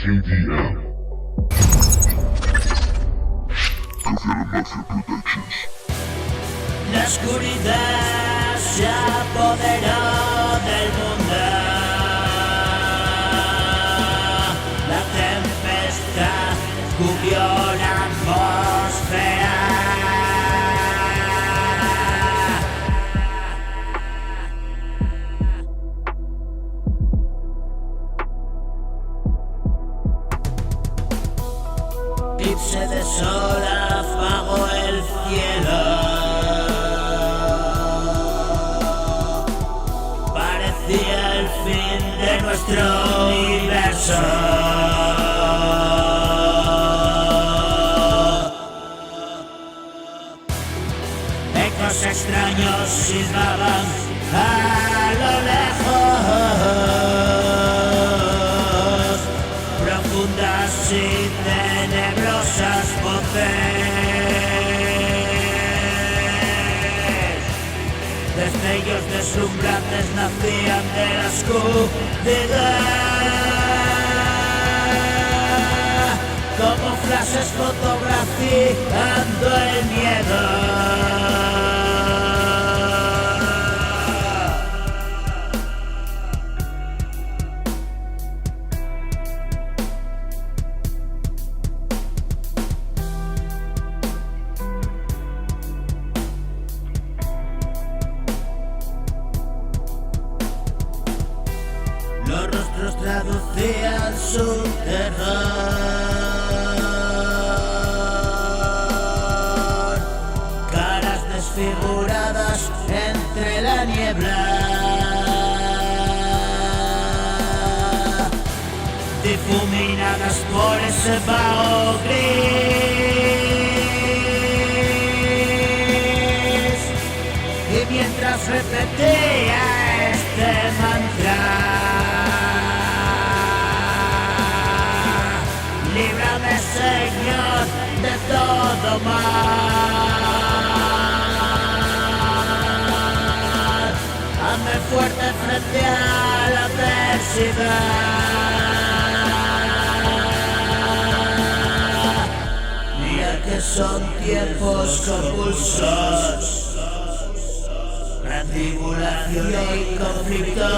KDM. Coffee Mafia Productions. La oscuridad se apoderó del mundo. La tempestad cubrió la atmósfera. Eclipse de sol apagó el cielo. Parecía el fin de nuestro universo. Ecos extraños silbaban a lo lejos. Profundas y tenebrosas voces. Destellos deslumbrantes nacían de la oscuridad, como flashes fotografiando el miedo. Los rostros traducían su terror, caras desfiguradas entre la niebla, difuminadas por ese vaho gris. Y mientras repetía este mantra: líbrame, Señor, de todo mal. Hazme fuerte frente a la adversidad. Mira que son tiempos convulsos, gran tribulación y conflicto.